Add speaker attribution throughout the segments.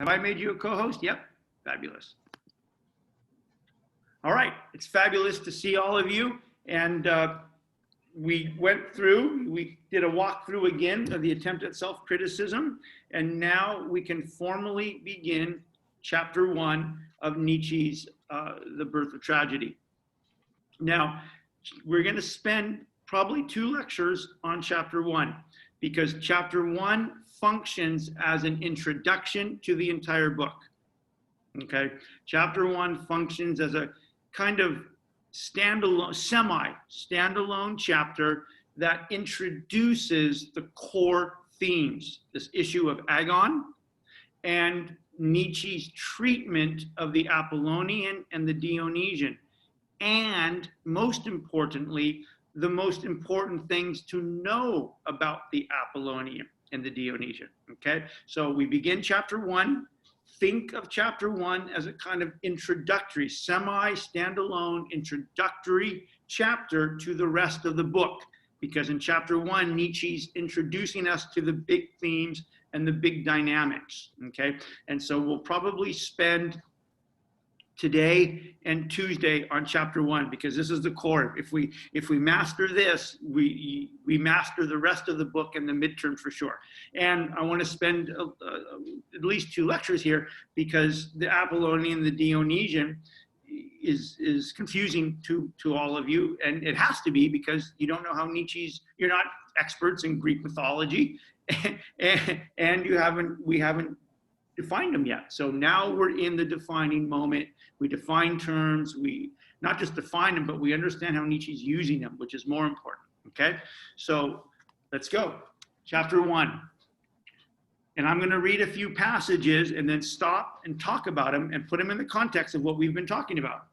Speaker 1: Have I made you a co-host? Yep. Fabulous. All right. It's fabulous to see all of you. And we did a walkthrough again of the attempt at self-criticism. And now we can formally begin chapter 1 of Nietzsche's The Birth of Tragedy. Now, we're going to spend probably 2 lectures on chapter 1, because chapter 1 functions as an introduction to the entire book. Okay, chapter 1 functions as a kind of standalone, semi-standalone chapter that introduces the core themes, this issue of agon and Nietzsche's treatment of the Apollonian and the Dionysian, and most importantly, the most important things to know about the Apollonian and the Dionysian. Okay, so we begin chapter 1. Think of chapter 1 as a kind of introductory, semi-standalone introductory chapter to the rest of the book, because in chapter 1, Nietzsche's introducing us to the big themes and the big dynamics. Okay, and so we'll probably spend today and Tuesday on chapter 1, because this is the core. If we master this, we master the rest of the book and the midterm for sure. And I want to spend at least 2 lectures here, because the Apollonian and the Dionysian is confusing to all of you, and it has to be, because you don't know how you're not experts in Greek mythology, and we haven't defined them yet. So now we're in the defining moment. We define terms, we not just define them, but we understand how Nietzsche's using them, which is more important. Okay, so let's go. Chapter 1. And I'm going to read a few passages and then stop and talk about them and put them in the context of what we've been talking about.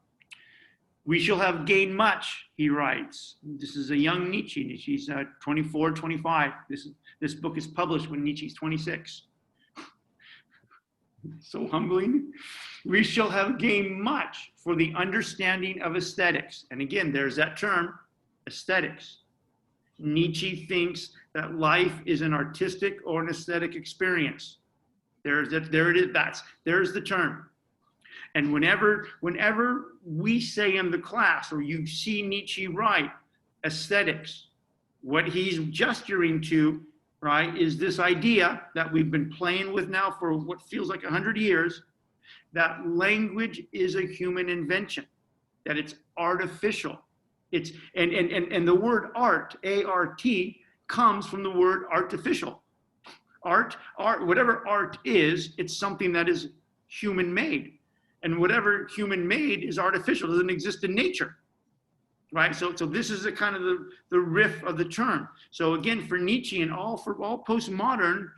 Speaker 1: We shall have gained much, he writes. This is a young Nietzsche. Nietzsche's 24, 25. This book is published when Nietzsche's 26. So humbling. We shall have gained much for the understanding of aesthetics. And again, there's that term, aesthetics. Nietzsche thinks that life is an artistic or an aesthetic experience. There it is. There's the term. And whenever we say in the class, or you see Nietzsche write aesthetics, what he's gesturing to, right, is this idea that we've been playing with now for what feels like 100 years, that language is a human invention, that it's artificial. It's and the word art, A-R-T, comes from the word artificial. Art, whatever art is, it's something that is human made. And whatever human made is artificial, doesn't exist in nature. Right, so this is the kind of the riff of the term. So again, for Nietzsche and for all postmodern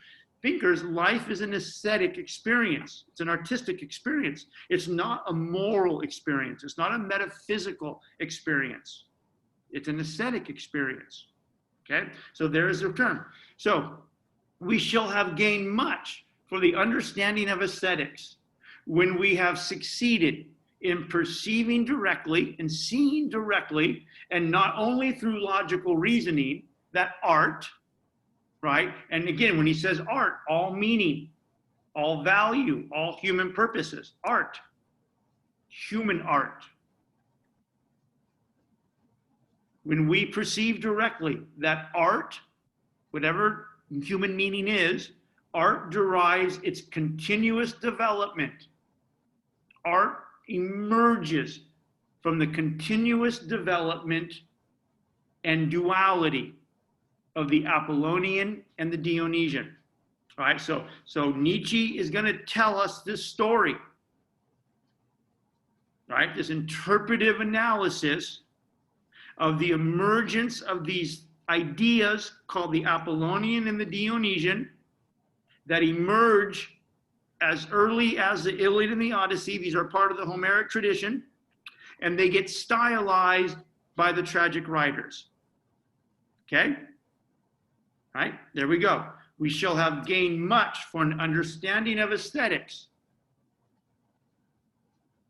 Speaker 1: thinkers, life is an aesthetic experience. It's an artistic experience. It's not a moral experience. It's not a metaphysical experience. It's an aesthetic experience. Okay, so there is the term. So we shall have gained much for the understanding of aesthetics when we have succeeded in perceiving directly and seeing directly, and not only through logical reasoning, that art, right? And again, when he says art, all meaning, all value, all human purposes, art, human art. When we perceive directly that art, whatever human meaning is, art derives its continuous development. Art emerges from the continuous development and duality of the Apollonian and the Dionysian. All right, so Nietzsche is going to tell us this story, right? This interpretive analysis of the emergence of these ideas called the Apollonian and the Dionysian that emerge as early as the Iliad and the Odyssey. These are part of the Homeric tradition, and they get stylized by the tragic writers. Okay? All right, there we go. We shall have gained much for an understanding of aesthetics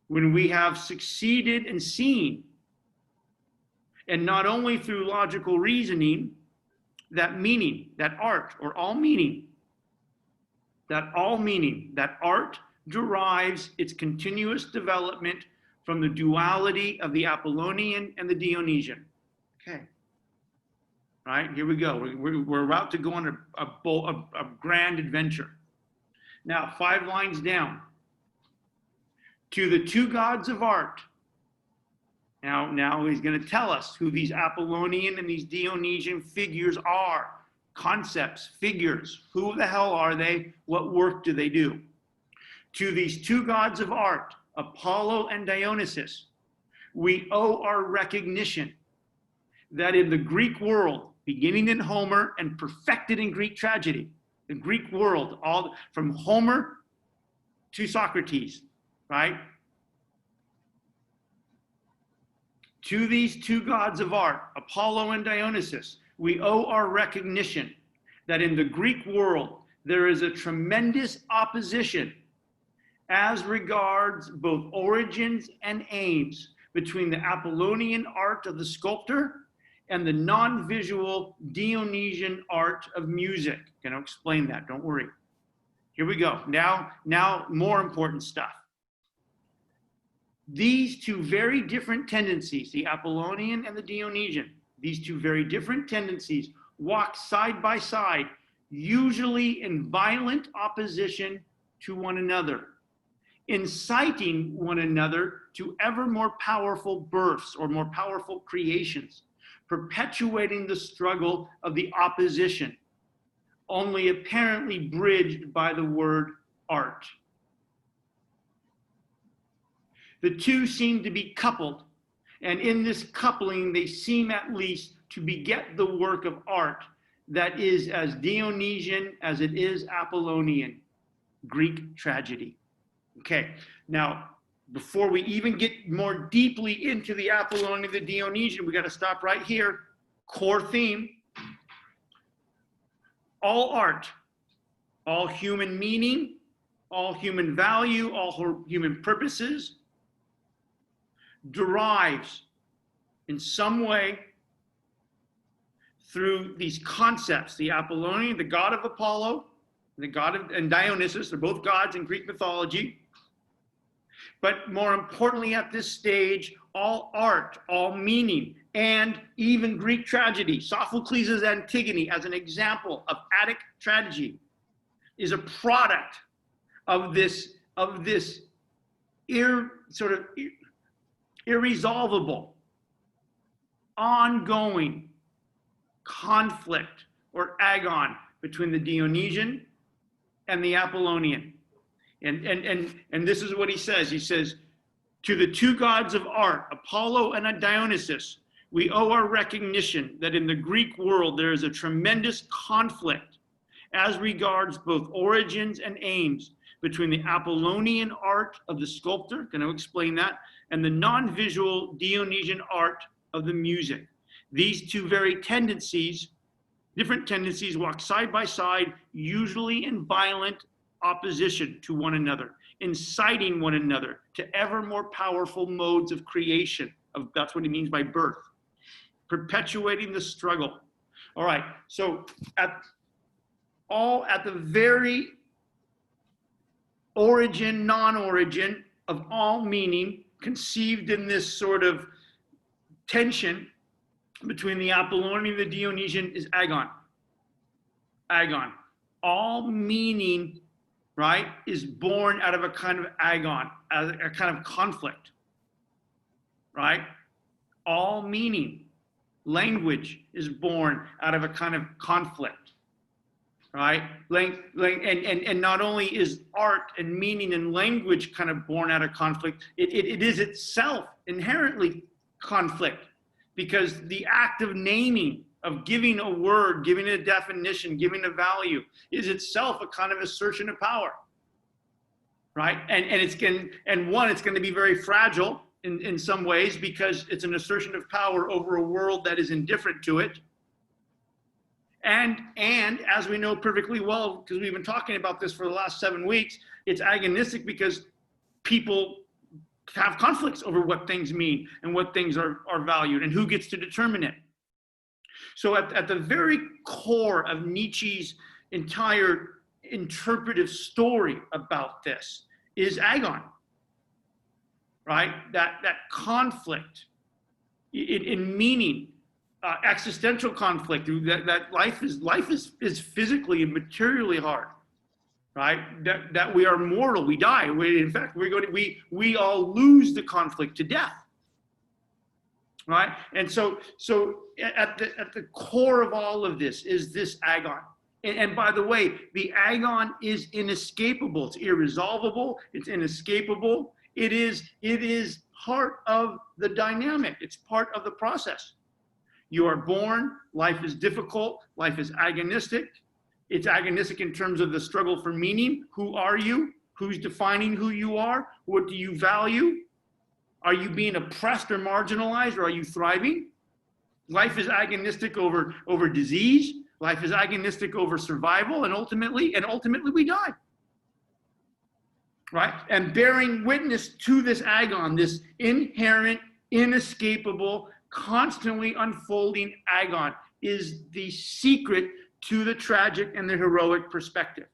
Speaker 1: when we have succeeded in seeing, and not only through logical reasoning, that meaning, that art, or all meaning, that all meaning, that art derives its continuous development from the duality of the Apollonian and the Dionysian. Okay. All right, here we go. We're about to go on a grand adventure. Now, 5 lines down. To the two gods of art. Now he's going to tell us who these Apollonian and these Dionysian figures are. Concepts, figures. Who the hell are they? What work do they do? To these two gods of art, Apollo and Dionysus, we owe our recognition that in the Greek world, beginning in Homer and perfected in Greek tragedy, the Greek world, all from Homer to Socrates, right? To these two gods of art, Apollo and Dionysus, we owe our recognition that in the Greek world, there is a tremendous opposition as regards both origins and aims between the Apollonian art of the sculptor and the non-visual Dionysian art of music. I'm going to explain that, don't worry. Here we go. Now more important stuff. These two very different tendencies, the Apollonian and the Dionysian, these two very different tendencies walk side by side, usually in violent opposition to one another, inciting one another to ever more powerful births or more powerful creations, perpetuating the struggle of the opposition, only apparently bridged by the word art. The two seem to be coupled, and in this coupling, they seem at least to beget the work of art that is as Dionysian as it is Apollonian, Greek tragedy. Okay, now, before we even get more deeply into the Apollonian and the Dionysian, we got to stop right here. Core theme. All art, all human meaning, all human value, all human purposes derives in some way through these concepts. The Apollonian, the god of Apollo, the god of and Dionysus, they're both gods in Greek mythology. But more importantly at this stage, all art, all meaning, and even Greek tragedy, Sophocles' Antigone as an example of Attic tragedy, is a product of this irresolvable, ongoing conflict or agon between the Dionysian and the Apollonian. And this is what he says. He says, to the two gods of art, Apollo and Dionysus, we owe our recognition that in the Greek world there is a tremendous conflict as regards both origins and aims between the Apollonian art of the sculptor, going to explain that, and the non-visual Dionysian art of the music. These two very tendencies, different tendencies, walk side by side, usually in violent opposition to one another, inciting one another to ever more powerful modes of creation. That's what he means by birth. Perpetuating the struggle. All right, so at the very origin, non-origin of all meaning, conceived in this sort of tension between the Apollonian and the Dionysian is agon. Agon. All meaning, right, is born out of a kind of agon, a kind of conflict, right? All meaning, language is born out of a kind of conflict, right? And not only is art and meaning and language kind of born out of conflict, it is itself inherently conflict, because the act of naming, of giving a word, giving a definition, giving a value, is itself a kind of assertion of power, right? And it's going to be very fragile in some ways, because it's an assertion of power over a world that is indifferent to it. And as we know perfectly well, because we've been talking about this for the last 7 weeks, it's agonistic because people have conflicts over what things mean and what things are valued and who gets to determine it. So at the very core of Nietzsche's entire interpretive story about this is agon, right? That conflict in meaning, existential conflict, that life is physically and materially hard, right? That we are mortal, we die. In fact, we all lose the conflict to death, right? And so at the core of all of this is this agon. And by the way, the agon is inescapable. It's irresolvable. It's inescapable. It is part of the dynamic. It's part of the process. You are born, life is difficult, life is agonistic. It's agonistic in terms of the struggle for meaning. Who are you? Who's defining who you are? What do you value? Are you being oppressed or marginalized, or are you thriving? Life is agonistic over disease. Life is agonistic over survival, and ultimately we die. Right? And bearing witness to this agon, this inherent, inescapable, constantly unfolding agon, is the secret to the tragic and the heroic perspective.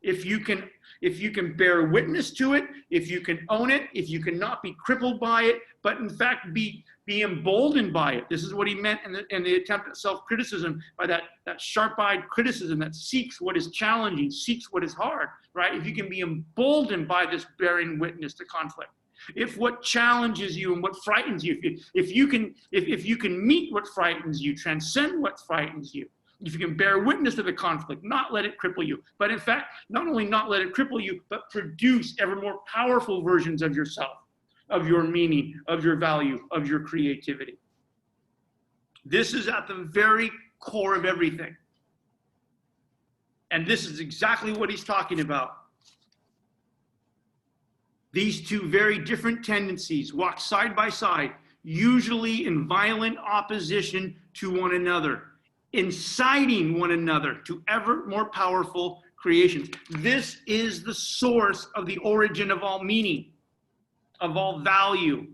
Speaker 1: If you can bear witness to it, if you can own it, if you cannot be crippled by it, but in fact be emboldened by it. This is what he meant in the attempt at self-criticism, by that sharp-eyed criticism that seeks what is challenging, seeks what is hard, right? If you can be emboldened by this bearing witness to conflict. If what challenges you and what frightens you, if you can meet what frightens you, transcend what frightens you, if you can bear witness to the conflict, not let it cripple you, but in fact, not only not let it cripple you, but produce ever more powerful versions of yourself, of your meaning, of your value, of your creativity. This is at the very core of everything. And this is exactly what he's talking about. These two very different tendencies walk side by side, usually in violent opposition to one another, inciting one another to ever more powerful creations. This is the source of the origin of all meaning, of all value,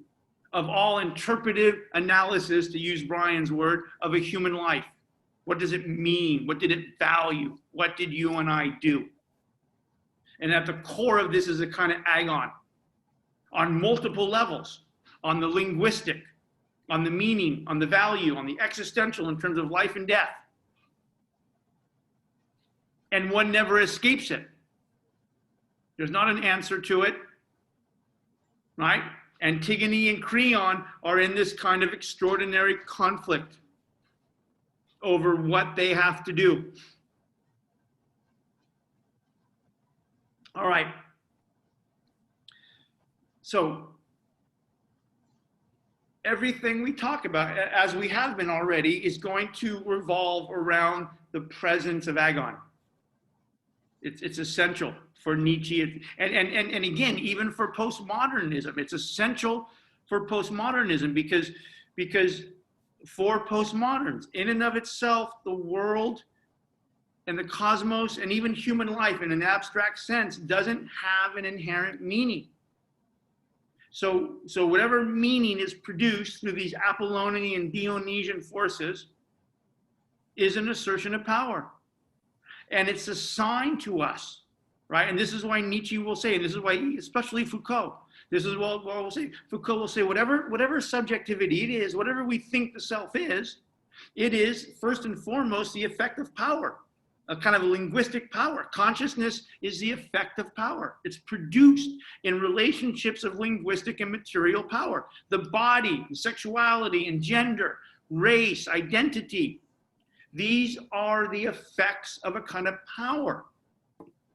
Speaker 1: of all interpretive analysis, to use Brian's word, of a human life. What does it mean? What did it value? What did you and I do? And at the core of this is a kind of agon on multiple levels, on the linguistic, on the meaning, on the value, on the existential in terms of life and death. And one never escapes it. There's not an answer to it, right? Antigone and Creon are in this kind of extraordinary conflict over what they have to do. All right. So, everything we talk about, as we have been already, is going to revolve around the presence of agon. It's essential for Nietzsche, and again, even for postmodernism. It's essential for postmodernism because for postmoderns, in and of itself, the world and the cosmos and even human life in an abstract sense doesn't have an inherent meaning. So whatever meaning is produced through these Apollonian and Dionysian forces is an assertion of power. And it's assigned to us, right? And this is why Nietzsche will say, and this is why, especially Foucault, this is what we'll say. Foucault will say, whatever subjectivity it is, whatever we think the self is, it is first and foremost the effect of power, a kind of linguistic power. Consciousness is the effect of power. It's produced in relationships of linguistic and material power. The body, sexuality, and gender, race, identity, these are the effects of a kind of power,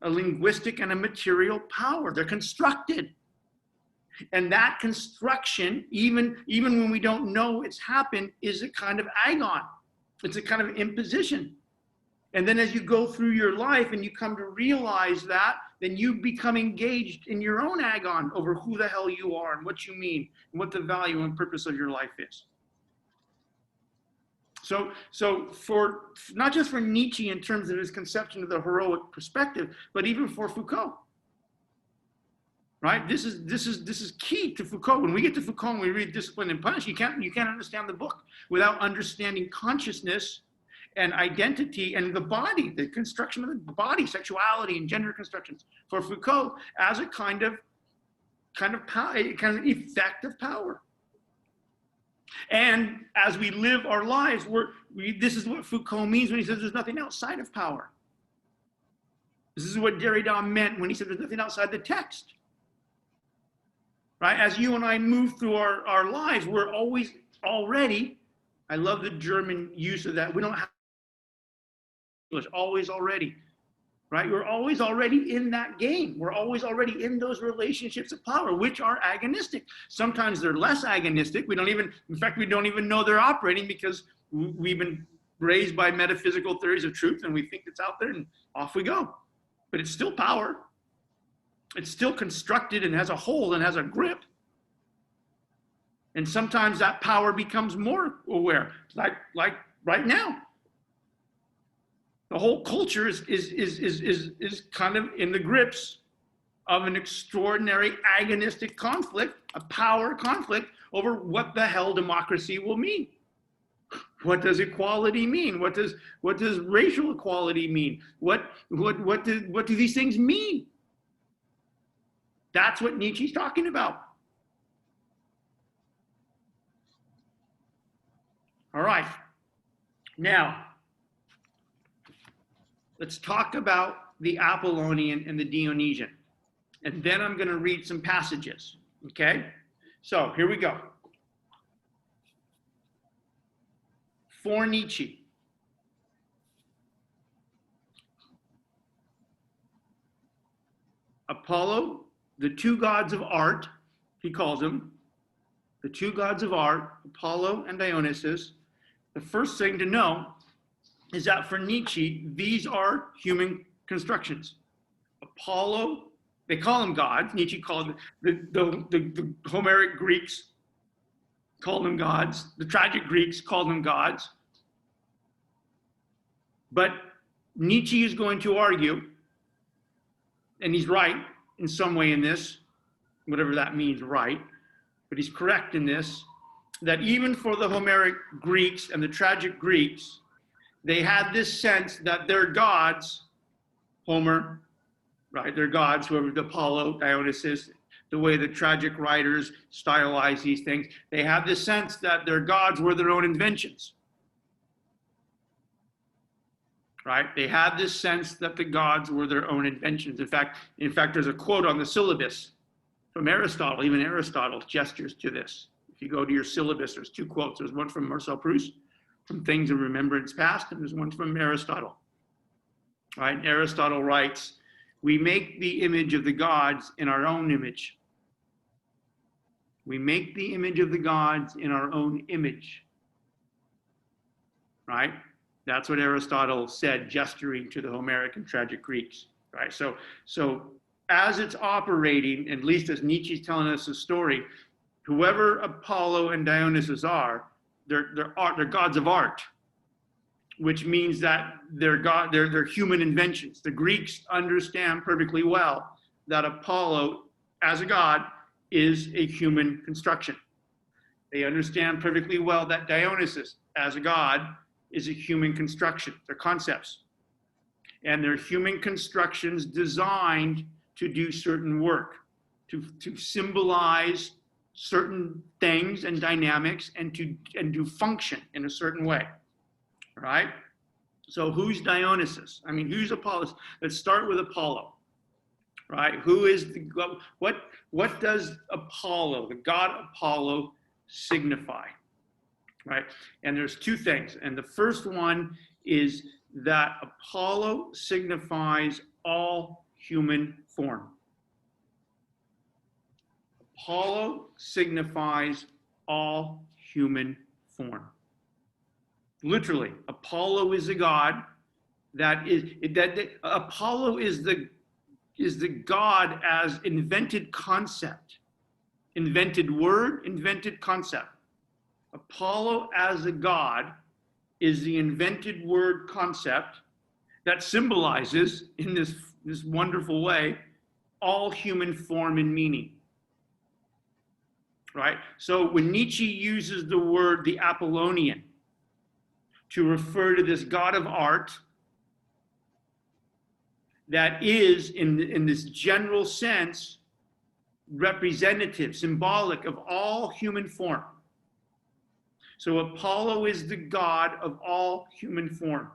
Speaker 1: a linguistic and a material power. They're constructed. And that construction, even when we don't know it's happened, is a kind of agon. It's a kind of imposition. And then as you go through your life and you come to realize that, then you become engaged in your own agon over who the hell you are and what you mean and what the value and purpose of your life is. So for not just for Nietzsche in terms of his conception of the heroic perspective, but even for Foucault, right? This is key to Foucault. When we get to Foucault and we read Discipline and Punish, you can't understand the book without understanding consciousness and identity and the body, the construction of the body, sexuality and gender constructions for Foucault as a kind of power, kind of effect of power. And as we live our lives, this is what Foucault means when he says there's nothing outside of power. This is what Derrida meant when he said there's nothing outside the text. Right? As you and I move through our lives, we're always already, I love the German use of that. We don't have English, always already. Right? We're always already in that game. We're always already in those relationships of power, which are agonistic. Sometimes they're less agonistic. In fact, we don't even know they're operating because we've been raised by metaphysical theories of truth and we think it's out there and off we go. But it's still power. It's still constructed and has a hold and has a grip. And sometimes that power becomes more aware, like right now. The whole culture is kind of in the grips of an extraordinary agonistic conflict, a power conflict over what the hell democracy will mean. What does equality mean? What does racial equality mean? What do these things mean? That's what Nietzsche's talking about. All right. Now, let's talk about the Apollonian and the Dionysian. And then I'm going to read some passages. Okay? So here we go. For Nietzsche, Apollo, the two gods of art, he calls them, the two gods of art, Apollo and Dionysus. The first thing to know is that for Nietzsche, these are human constructions. Apollo, they call them gods. Nietzsche called the Homeric Greeks called them gods. The tragic Greeks called them gods. But Nietzsche is going to argue, and he's right in some way in this, whatever that means, right, but he's correct in this, that even for the Homeric Greeks and the tragic Greeks, they had this sense that their gods, Homer, right, their gods, whoever, Apollo, Dionysus, the way the tragic writers stylize these things, they have this sense that their gods were their own inventions. Right? They had this sense that the gods were their own inventions. In fact, there's a quote on the syllabus from Aristotle. Even Aristotle gestures to this. If you go to your syllabus, there's two quotes. There's one from Marcel Proust, from Things in Remembrance Past, and there's one from Aristotle. Right? And Aristotle writes, "We make the image of the gods in our own image." We make the image of the gods in our own image. Right? That's what Aristotle said, gesturing to the Homeric and tragic Greeks. Right? So as it's operating, at least as Nietzsche's telling us the story, whoever Apollo and Dionysus are, they're gods of art, which means that they're human inventions. The Greeks understand perfectly well that Apollo, as a god, is a human construction. They understand perfectly well that Dionysus, as a god, is a human construction. They're concepts. And they're human constructions designed to do certain work, to symbolize certain things and dynamics and to function in a certain way. All right? So who's Dionysus? I mean, who's Apollo? Let's start with Apollo. Right? Who is what does Apollo, the god Apollo, signify? Right? And there's two things. And the first one is that Apollo signifies all human form. Apollo signifies all human form. Literally, Apollo is a god Apollo is the god as invented concept, invented word, invented concept. Apollo as a god is the invented word concept that symbolizes, in this wonderful way, all human form and meaning. Right? So when Nietzsche uses the word the Apollonian, to refer to this God of art that is, in this general sense, representative, symbolic of all human form. So Apollo is the god of all human form.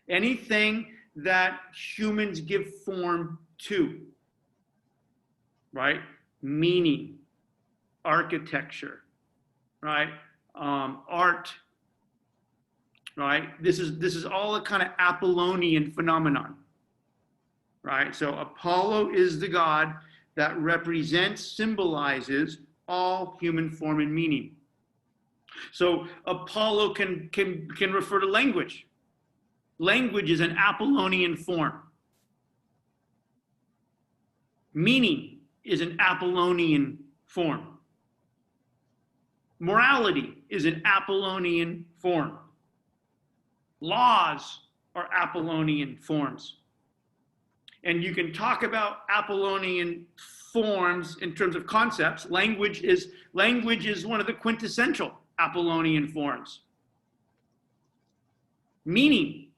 Speaker 1: Anything that humans give form to, right? Meaning, architecture, right? Art, right? This is all a kind of Apollonian phenomenon, right? So Apollo is the god that represents, symbolizes all human form and meaning. So Apollo can refer to language. Language is an Apollonian form. Meaning is an Apollonian form. Morality is an Apollonian form. Laws are Apollonian forms. And you can talk about Apollonian forms in terms of concepts. Language is one of the quintessential Apollonian forms. Meaning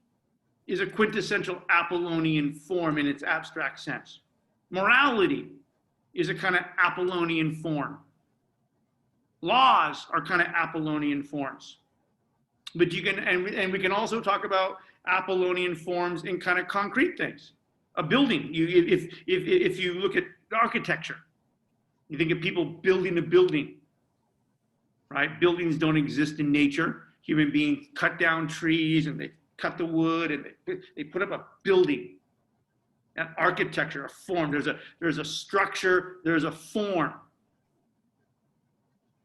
Speaker 1: is a quintessential Apollonian form in its abstract sense. Morality is a kind of Apollonian form. Laws are kind of Apollonian forms. But you can, and we can also talk about Apollonian forms in kind of concrete things. A building, if you look at architecture, you think of people building a building, right? Buildings don't exist in nature. Human beings cut down trees and they cut the wood and they put up a building. An architecture, a form, there's a structure, there's a form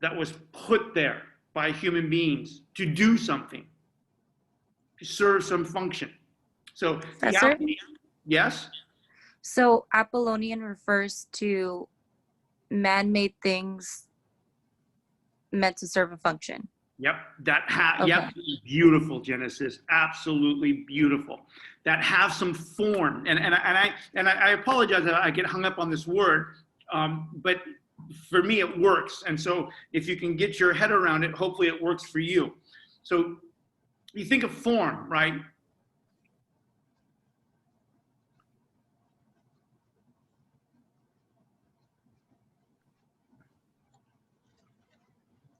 Speaker 1: that was put there by human beings to do something, to serve some function. So, yes?
Speaker 2: So Apollonian refers to man-made things meant to serve a function.
Speaker 1: Yep,
Speaker 2: Okay.
Speaker 1: Yep, beautiful, Genesis, absolutely beautiful. That have some form, and I apologize that I get hung up on this word, but for me it works, and so if you can get your head around it, hopefully it works for you. So you think of form, right?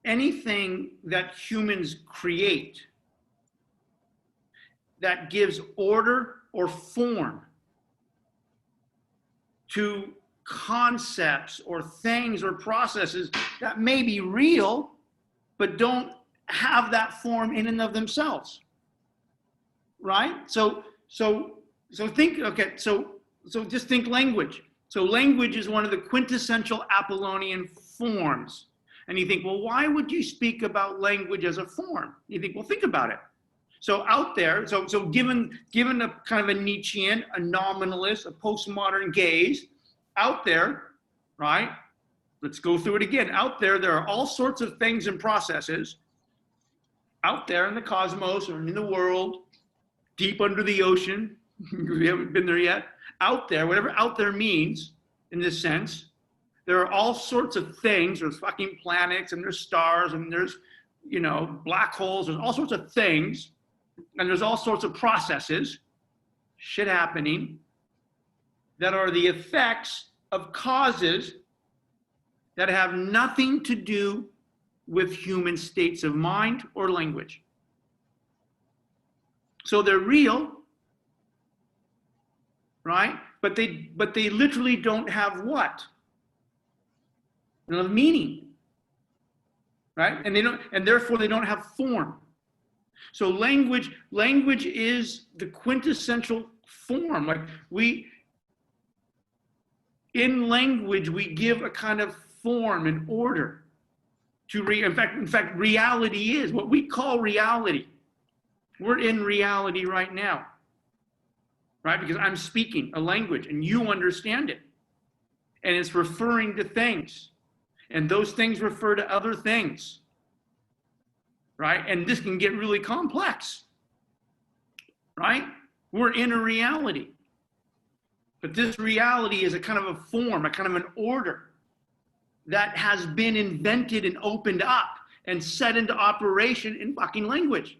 Speaker 1: Anything that humans create that gives order or form to concepts or things or processes that may be real, but don't have that form in and of themselves, right? So think, okay, so just think language. So language is one of the quintessential Apollonian forms. And you think, well, why would you speak about language as a form? You think, well, think about it. So out there, so given a kind of a Nietzschean, a nominalist, a postmodern gaze, out there, right? Let's go through it again. Out there are all sorts of things and processes out there in the cosmos or in the world, deep under the ocean. We haven't been there yet. Out there, whatever out there means in this sense, there are all sorts of things. There's fucking planets and there's stars and there's, black holes. There's all sorts of things. And there's all sorts of processes, shit happening, that are the effects of causes that have nothing to do with human states of mind or language. So they're real, right? But they literally don't have what? They don't have meaning, right? And therefore they don't have form. So language is the quintessential form. Like in language, we give a kind of form and order to in fact, reality is what we call reality. We're in reality right now, right? Because I'm speaking a language and you understand it. And it's referring to things. And those things refer to other things. Right? And this can get really complex, right? We're in a reality. But this reality is a kind of a form, a kind of an order that has been invented and opened up and set into operation in fucking language.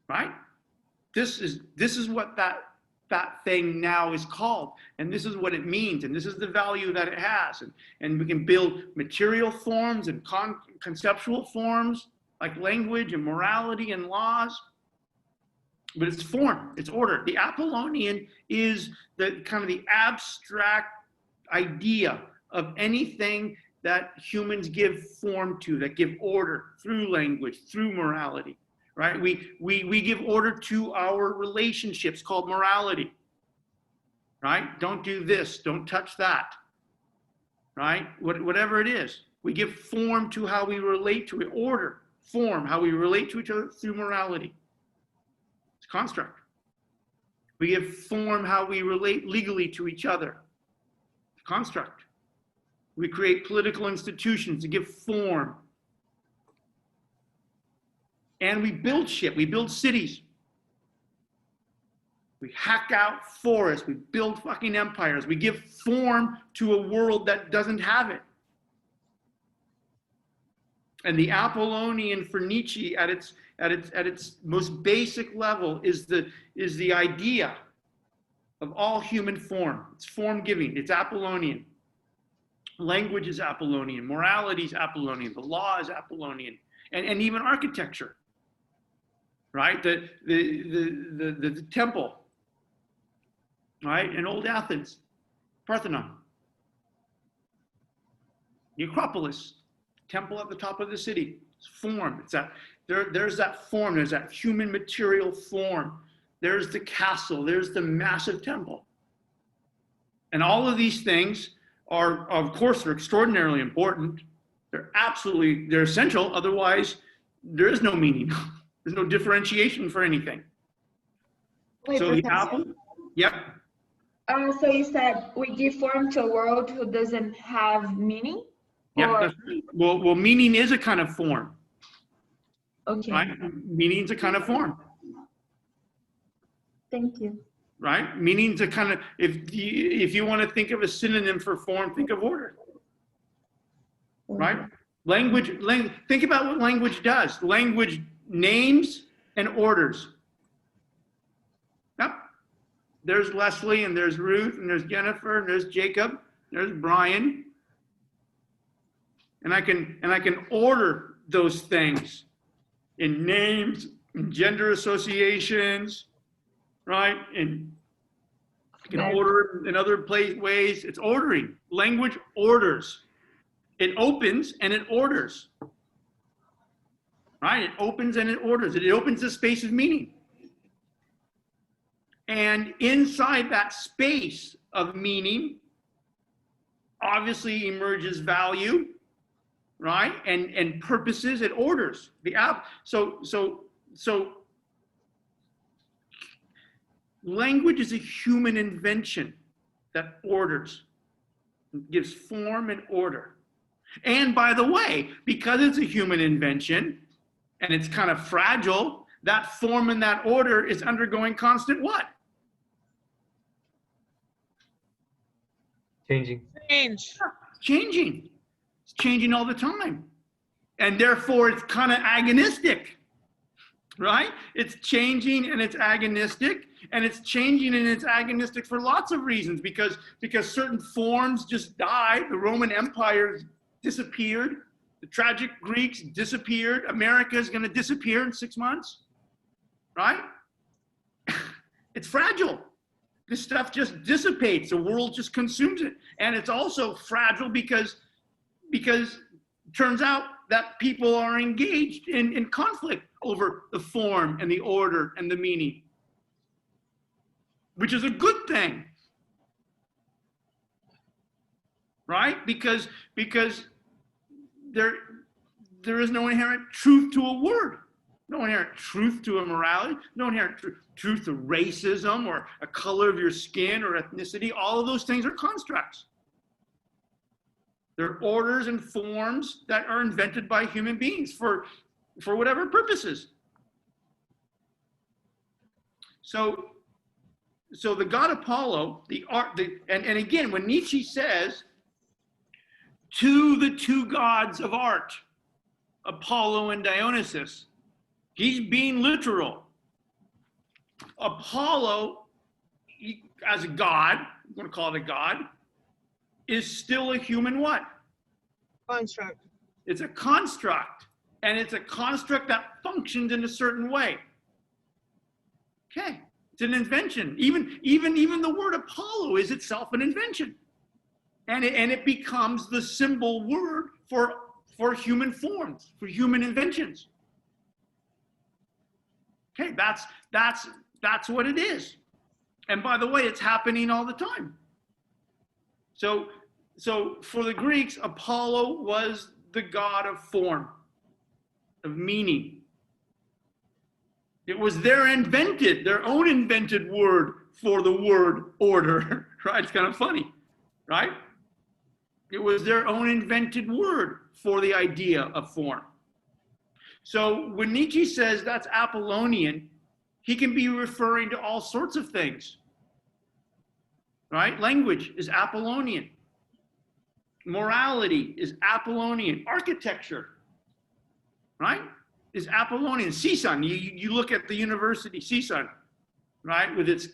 Speaker 1: right? This is what that thing now is called, and this is what it means, and this is the value that it has, and we can build material forms and conceptual forms like language and morality and laws, but it's form, it's order. The Apollonian is the kind of the abstract idea of anything that humans give form to, that give order through language, through morality, right? We give order to our relationships called morality, right? Don't do this, don't touch that, right? Whatever it is, we give form to how we relate to it, order, form, how we relate to each other through morality. It's a construct. We give form how we relate legally to each other. It's a construct. We create political institutions to give form. And we build shit. We build cities. We hack out forests. We build fucking empires. We give form to a world that doesn't have it. And the Apollonian for Nietzsche at its most basic level is the idea of all human form. It's form giving. It's Apollonian. Language is Apollonian. Morality is Apollonian. The law is Apollonian. And even architecture, right? The temple, right? In old Athens, Parthenon. The Acropolis, temple at the top of the city. It's form. It's that there's that form. There's that human material form. There's the castle. There's the massive temple. And all of these things are, of course, they're extraordinarily important. They're essential. Otherwise, there is no meaning. There's no differentiation for anything.
Speaker 3: Wait,
Speaker 1: So the apple, yep.
Speaker 3: So you said we give form to a world who doesn't have meaning?
Speaker 1: Yeah. Well, meaning is a kind of form.
Speaker 3: Okay.
Speaker 1: Right? Meaning is a kind of form.
Speaker 3: Thank you.
Speaker 1: Right? Meaning's a kind of, if you want to think of a synonym for form, think of order. Right? Language, think about what language does. Language names and orders. Yep. There's Leslie, and there's Ruth, and there's Jennifer, and there's Jacob, there's Brian. And I can order those things in names, in gender associations, right? And I can order it in other ways. It's ordering. Language orders. It opens and it orders. Right? It opens and it orders. It opens the space of meaning. And inside that space of meaning, obviously emerges value, right? And purposes. It orders. So language is a human invention that orders, gives form and order. And by the way, because it's a human invention and it's kind of fragile, that form and that order is undergoing constant what?
Speaker 4: Changing.
Speaker 1: Changing. It's changing all the time. And therefore it's kind of agonistic, right? It's changing and it's agonistic, and it's changing and it's agonistic for lots of reasons, because certain forms just die. The Roman Empire disappeared. The tragic Greeks disappeared. America is going to disappear in 6 months, right? It's fragile. This stuff just dissipates. The world just consumes it. And it's also fragile because it turns out that people are engaged in conflict over the form and the order and the meaning, which is a good thing, right? Because there is no inherent truth to a word, no inherent truth to a morality, no inherent truth to racism or a color of your skin or ethnicity. All of those things are constructs. They're orders and forms that are invented by human beings for whatever purposes. So the god Apollo, and again, when Nietzsche says, to the two gods of art, Apollo and Dionysus, he's being literal. Apollo, as a god, I'm going to call it a god, is still a human what?
Speaker 4: Construct.
Speaker 1: It's a construct, and it's a construct that functions in a certain way. Okay, it's an invention. Even the word Apollo is itself an invention, and it becomes the symbol word for human forms, for human inventions. Okay, that's what it is. And by the way, it's happening all the time. So for the Greeks, Apollo was the god of form, of meaning. It was their own invented word for the word order, right? It's kind of funny, right? It was their own invented word for the idea of form. So when Nietzsche says that's Apollonian, he can be referring to all sorts of things, right? Language is Apollonian. Morality is Apollonian. Architecture, right, is Apollonian. CSUN, you look at the university, CSUN, right, with its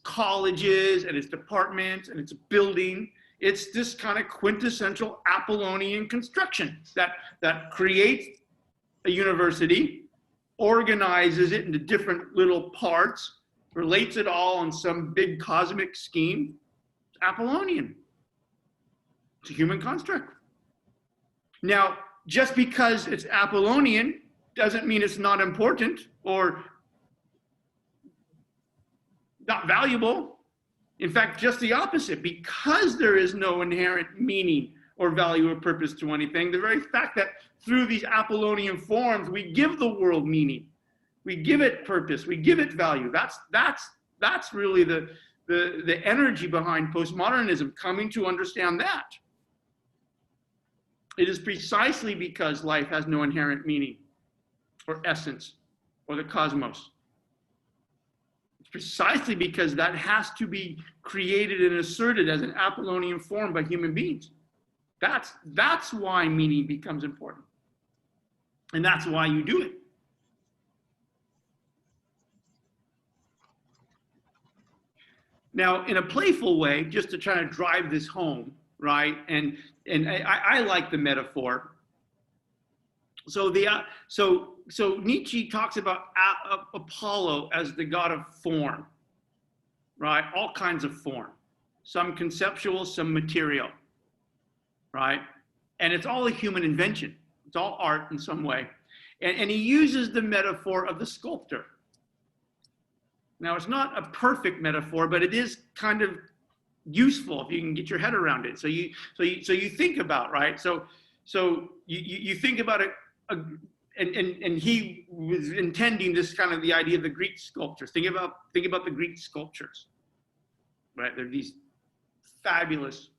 Speaker 1: colleges and its departments and its building. It's this kind of quintessential Apollonian construction that creates a university, organizes it into different little parts, relates it all in some big cosmic scheme. It's Apollonian. It's a human construct. Now, just because it's Apollonian doesn't mean it's not important or not valuable. In fact, just the opposite. Because there is no inherent meaning or value or purpose to anything, the very fact that through these Apollonian forms, we give the world meaning, we give it purpose, we give it value. That's really the energy behind postmodernism, coming to understand that. It is precisely because life has no inherent meaning or essence or the cosmos. It's precisely because that has to be created and asserted as an Apollonian form by human beings. That's why meaning becomes important. And that's why you do it. Now, in a playful way, just to try to drive this home, right? And I like the metaphor. So Nietzsche talks about Apollo as the god of form, right? All kinds of form, some conceptual, some material, right? And it's all a human invention. It's all art in some way. And he uses the metaphor of the sculptor. Now, it's not a perfect metaphor, but it is kind of useful if you can get your head around it. So you think about, right? So you think about it, and he was intending this kind of the idea of the Greek sculptures. Think about the Greek sculptures, right? They're these fabulous.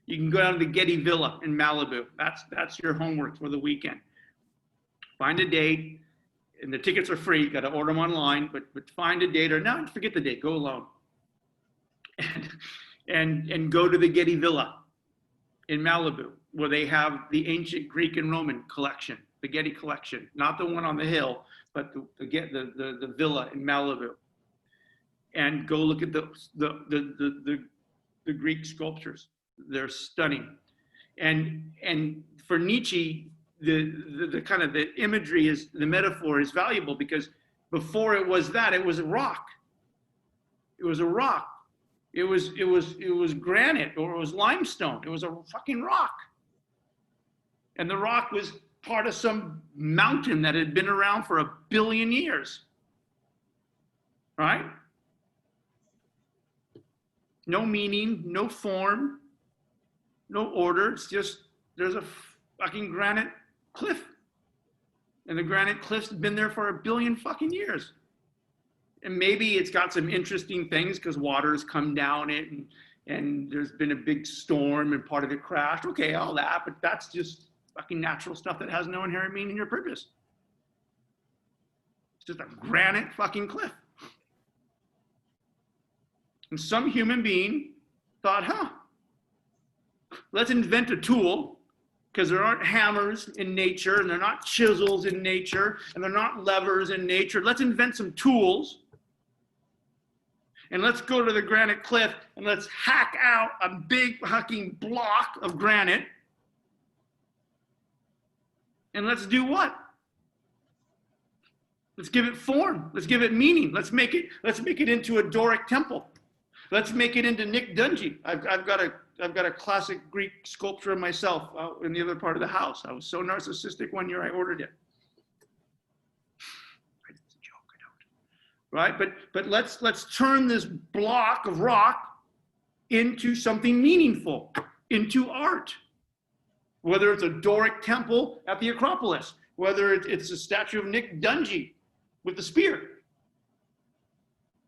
Speaker 1: You can go down to the Getty Villa in Malibu. That's your homework for the weekend. Find a date, and the tickets are free. You got to order them online, but find a date, or no, forget the date. Go alone, and go to the Getty Villa in Malibu, where they have the ancient Greek and Roman collection, the Getty collection, not the one on the hill, but the villa in Malibu, and go look at the Greek sculptures. They're stunning, and for Nietzsche, the kind of the imagery is, the metaphor is valuable because before it was that, it was a rock. It was a rock. It was granite, or it was limestone. It was a fucking rock. And the rock was part of some mountain that had been around for 1 billion years. Right? No meaning, no form, no order. It's just, there's a fucking granite cliff. And the granite cliff's been there for 1 billion fucking years. And maybe it's got some interesting things because water's come down it, and there's been a big storm and part of it crashed. Okay, all that, but that's just fucking natural stuff that has no inherent meaning or purpose. It's just a granite fucking cliff. And some human being thought, let's invent a tool because there aren't hammers in nature, and they're not chisels in nature, and they're not levers in nature. Let's invent some tools, and let's go to the granite cliff, and let's hack out a big fucking block of granite. And let's do what? Let's give it form. Let's give it meaning. Let's make it into a Doric temple. Let's make it into Nick Dungy. I've got a classic Greek sculpture of myself out in the other part of the house. I was so narcissistic one year I ordered it. It's a joke, I don't. Right? But let's turn this block of rock into something meaningful, into art. Whether it's a Doric temple at the Acropolis, whether it's a statue of Nick Dungy with the spear.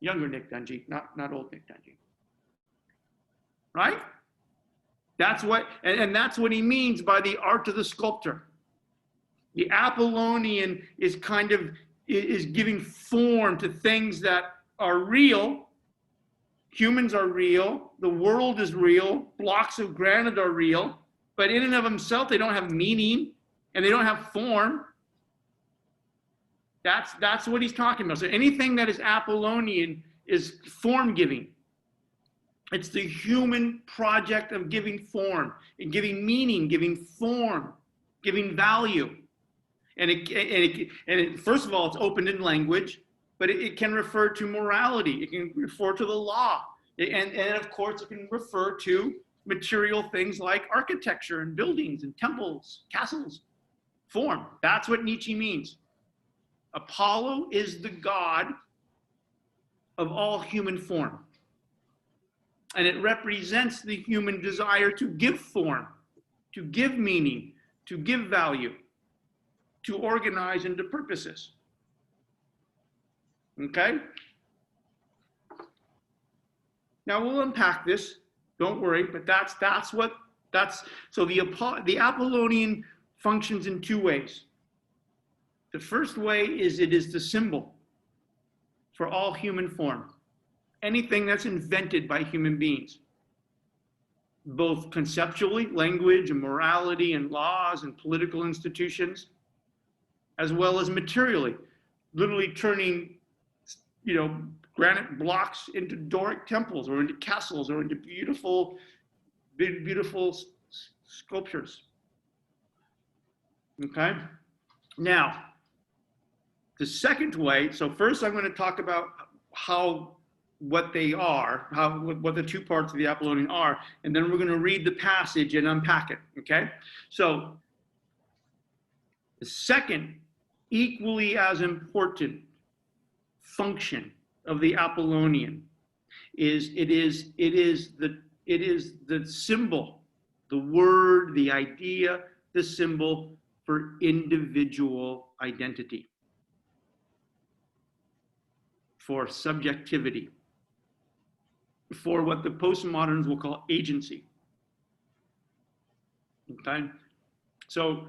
Speaker 1: Younger Nick Dungy, not old Nick Dungy. Right? That's what, and that's what he means by the art of the sculptor. The Apollonian is giving form to things that are real. Humans are real. The world is real. Blocks of granite are real. But in and of themselves, they don't have meaning and they don't have form. That's what he's talking about. So anything that is Apollonian is form giving. It's the human project of giving form and giving meaning, giving form, giving value. And first of all, it's open in language, but it can refer to morality. It can refer to the law. And of course, it can refer to material things like architecture and buildings and temples, castles, form. That's what Nietzsche means. Apollo is the god of all human form. And it represents the human desire to give form, to give meaning, to give value, to organize into purposes. Okay? Now we'll unpack this. Don't worry, but so the Apollonian functions in two ways. The first way is it is the symbol for all human form. Anything that's invented by human beings, both conceptually, language and morality and laws and political institutions, as well as materially, literally turning, granite blocks into Doric temples or into castles or into beautiful sculptures. Okay? Now, the second way, so first I'm going to talk about what they are, what the two parts of the Apollonian are, and then we're going to read the passage and unpack it, okay? So, the second, equally as important function of the Apollonian is the symbol, the word, the idea, the symbol for individual identity, for subjectivity, for what the postmoderns will call agency. Okay? So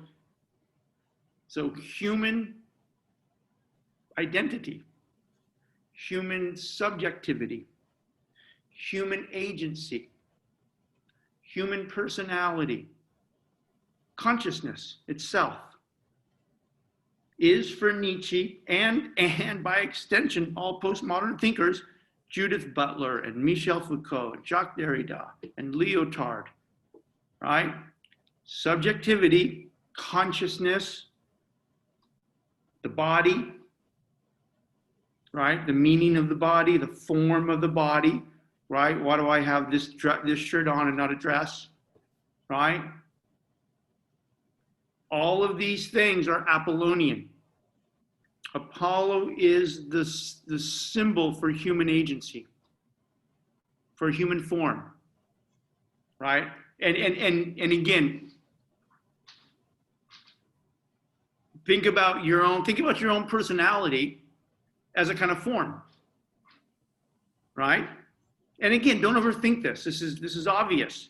Speaker 1: human identity, human subjectivity, human agency, human personality, consciousness itself is for Nietzsche and by extension all postmodern thinkers, Judith Butler and Michel Foucault, and Jacques Derrida and Lyotard, right? Subjectivity, consciousness, the body, right? The meaning of the body, the form of the body, right? Why do I have this shirt on and not a dress, right? All of these things are Apollonian. Apollo is the symbol for human agency, for human form, right? And again, think about your own personality as a kind of form, right? And again, don't overthink this. This is obvious,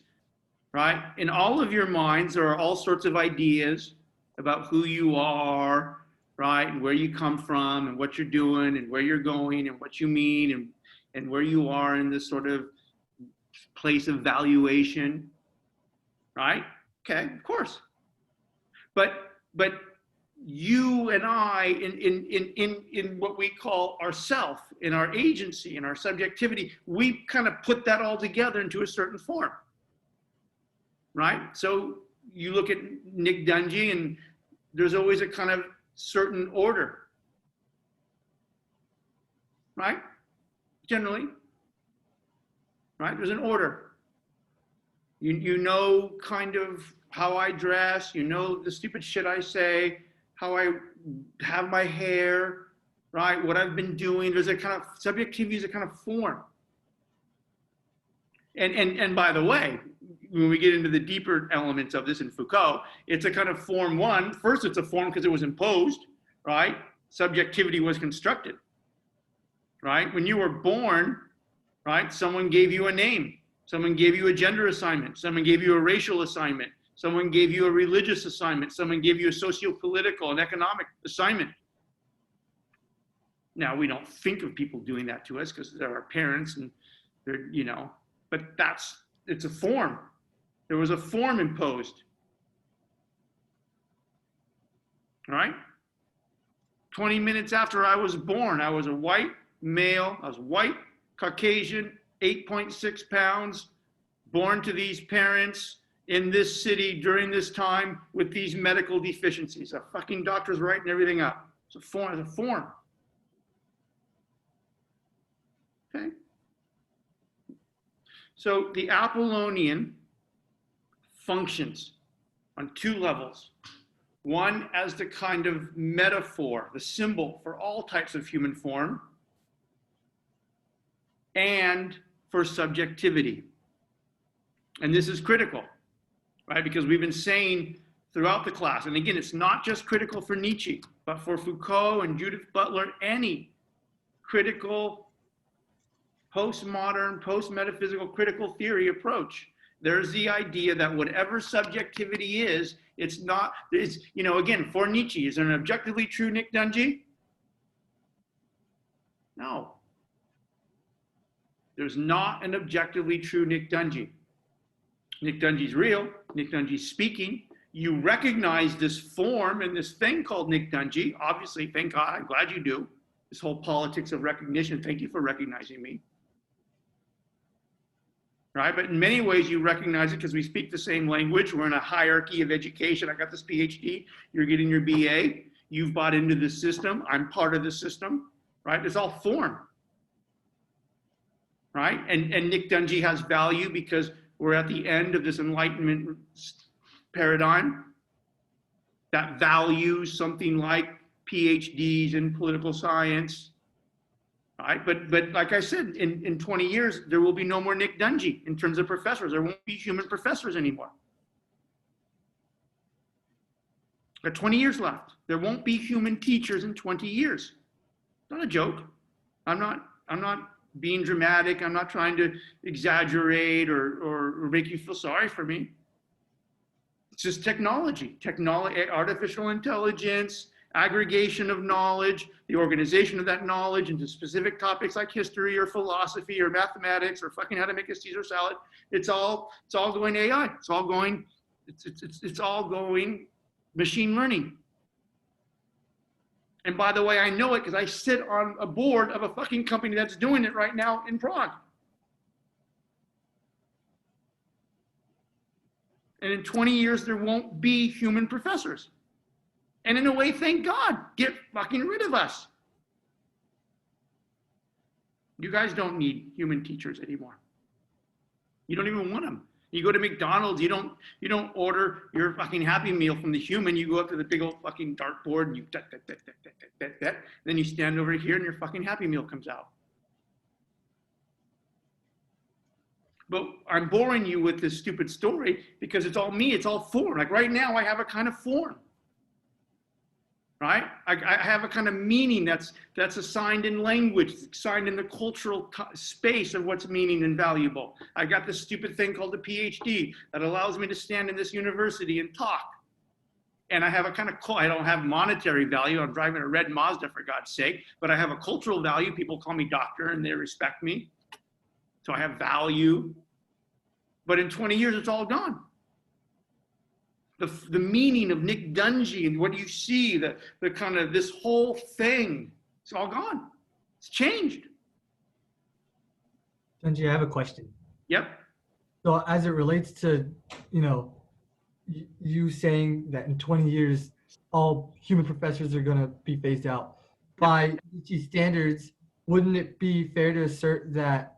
Speaker 1: right? In all of your minds, there are all sorts of ideas about who you are, right? And where you come from and what you're doing and where you're going and what you mean and where you are in this sort of place of valuation, right? Okay, of course. but you and I, in what we call ourself, in our agency, in our subjectivity, we kind of put that all together into a certain form, right? So you look at Nick Dungy, and there's always a kind of certain order, right? Generally, right? There's an order. You know kind of how I dress, you know the stupid shit I say, how I have my hair, right? What I've been doing. There's a kind of subjectivity is a kind of form. And by the way, when we get into the deeper elements of this in Foucault, it's a kind of form one. First, it's a form because it was imposed, right? Subjectivity was constructed, right? When you were born, right, someone gave you a name. Someone gave you a gender assignment. Someone gave you a racial assignment. Someone gave you a religious assignment. Someone gave you a socio-political and economic assignment. Now, we don't think of people doing that to us because they're our parents and they're, you know, but it's a form. There was a form imposed. All right? 20 minutes after I was born, I was a white male. I was white, Caucasian, 8.6 pounds, born to these parents in this city during this time with these medical deficiencies. A fucking doctor's writing everything up. It's a form. It's a form. Okay? So the Apollonian functions on two levels. One as the kind of metaphor, the symbol for all types of human form, and for subjectivity. And this is critical, right? Because we've been saying throughout the class, and again, it's not just critical for Nietzsche, but for Foucault and Judith Butler, any critical, postmodern, post-metaphysical critical theory approach. There's the idea that whatever subjectivity is, it's not, it's, you know, again, for Nietzsche, is there an objectively true Nick Dungy? No. There's not an objectively true Nick Dungy. Nick Dungy's real. Nick Dungy's speaking. You recognize this form and this thing called Nick Dungy. Obviously, thank God, I'm glad you do. This whole politics of recognition, thank you for recognizing me. Right? But in many ways, you recognize it because we speak the same language. We're in a hierarchy of education. I got this PhD. You're getting your BA. You've bought into the system. I'm part of the system. Right? It's all form. Right? And Nick Dungy has value because we're at the end of this Enlightenment paradigm that values something like PhDs in political science. Right? But like I said, in 20 years, there will be no more Nick Dungy in terms of professors. There won't be human professors anymore. There are 20 years left. There won't be human teachers in 20 years. Not a joke. I'm not being dramatic. I'm not trying to exaggerate or make you feel sorry for me. It's just technology, artificial intelligence, aggregation of knowledge, the organization of that knowledge into specific topics like history or philosophy or mathematics or fucking how to make a Caesar salad. It's all going AI. It's all going machine learning. And by the way, I know it because I sit on a board of a fucking company that's doing it right now in Prague. And in 20 years, there won't be human professors. And in a way, thank God, get fucking rid of us. You guys don't need human teachers anymore. You don't even want them. You go to McDonald's, you don't order your fucking Happy Meal from the human. You go up to the big old fucking dartboard and you then you stand over here and your fucking Happy Meal comes out. But I'm boring you with this stupid story because it's all me, it's all form. Like right now I have a kind of form. Right? I have a kind of meaning that's assigned in language, it's assigned in the cultural space of what's meaning and valuable. I got this stupid thing called a PhD that allows me to stand in this university and talk. And I have a kind of, I don't have monetary value. I'm driving a red Mazda for God's sake, but I have a cultural value. People call me doctor and they respect me. So I have value. But in 20 years, it's all gone. the meaning of Nick Dungy and what do you see, the kind of this whole thing, it's all gone. It's changed.
Speaker 5: Dungy, I have a question.
Speaker 1: Yep.
Speaker 5: So as it relates to, you saying that in 20 years, all human professors are going to be phased out. By Nietzsche standards, wouldn't it be fair to assert that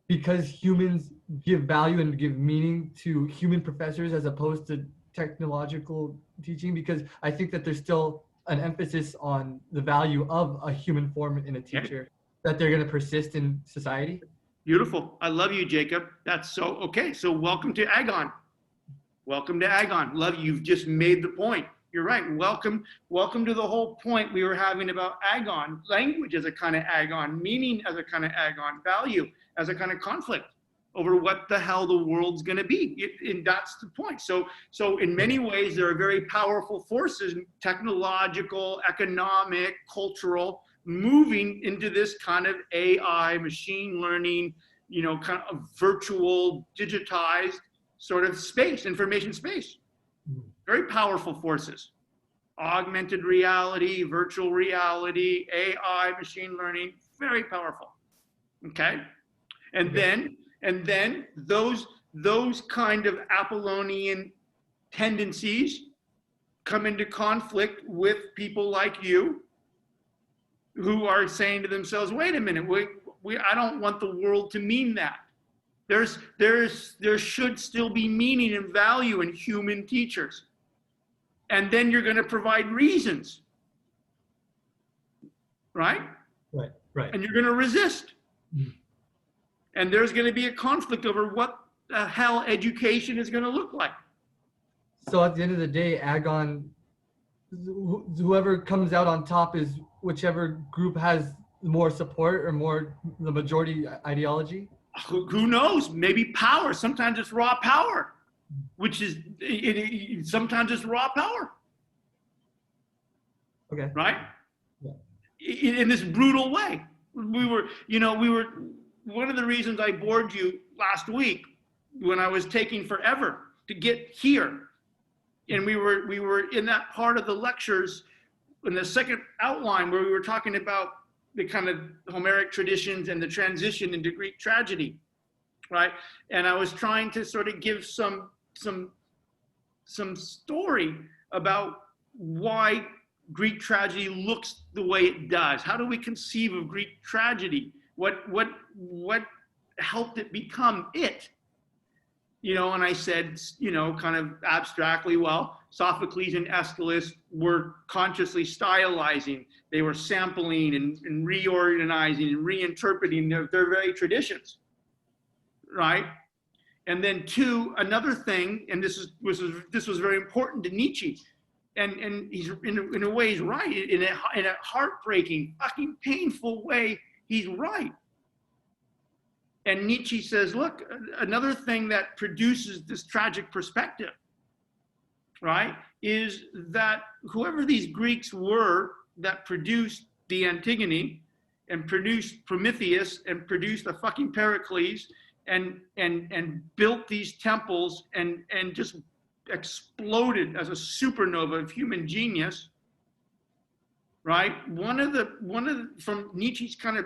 Speaker 5: because humans give value and give meaning to human professors as opposed to technological teaching? Because I think that there's still an emphasis on the value of a human form in a teacher, that they're going to persist in society.
Speaker 1: Beautiful. I love you, Jacob. That's so okay. So welcome to Agon. Welcome to Agon. Love you. You've just made the point. You're right. Welcome to the whole point we were having about Agon. Language as a kind of Agon, meaning as a kind of Agon, value as a kind of conflict over what the hell the world's going to be. And that's the point. So in many ways, there are very powerful forces, technological, economic, cultural, moving into this kind of AI, machine learning, kind of virtual, digitized sort of space, information space. Very powerful forces. Augmented reality, virtual reality, AI, machine learning, very powerful. Okay? And then those kind of Apollonian tendencies come into conflict with people like you who are saying to themselves, wait a minute, I don't want the world to mean that. There should still be meaning and value in human teachers. And then you're going to provide reasons, right?
Speaker 5: Right.
Speaker 1: And you're going to resist. And there's going to be a conflict over what the hell education is going to look like.
Speaker 5: So at the end of the day, Agon, whoever comes out on top is whichever group has more support or more the majority ideology.
Speaker 1: Who knows? Maybe power. Sometimes it's raw power, which is sometimes it's raw power.
Speaker 5: Okay.
Speaker 1: Right?
Speaker 5: Yeah.
Speaker 1: In this brutal way. We were one of the reasons I bored you last week when I was taking forever to get here. And we were in that part of the lectures in the second outline where we were talking about the kind of Homeric traditions and the transition into Greek tragedy, right? And I was trying to sort of give some story about why Greek tragedy looks the way it does. How do we conceive of Greek tragedy? What helped it become it? And I said, kind of abstractly, well, Sophocles and Aeschylus were consciously stylizing. They were sampling and reorganizing and reinterpreting their very traditions, right? And then two, another thing, and this was very important to Nietzsche, and he's in a way he's right. In a heartbreaking, fucking painful way, he's right. And Nietzsche says, look, another thing that produces this tragic perspective, right, is that whoever these Greeks were that produced the Antigone and produced Prometheus and produced the fucking Pericles and built these temples and just exploded as a supernova of human genius, right? One of the from Nietzsche's kind of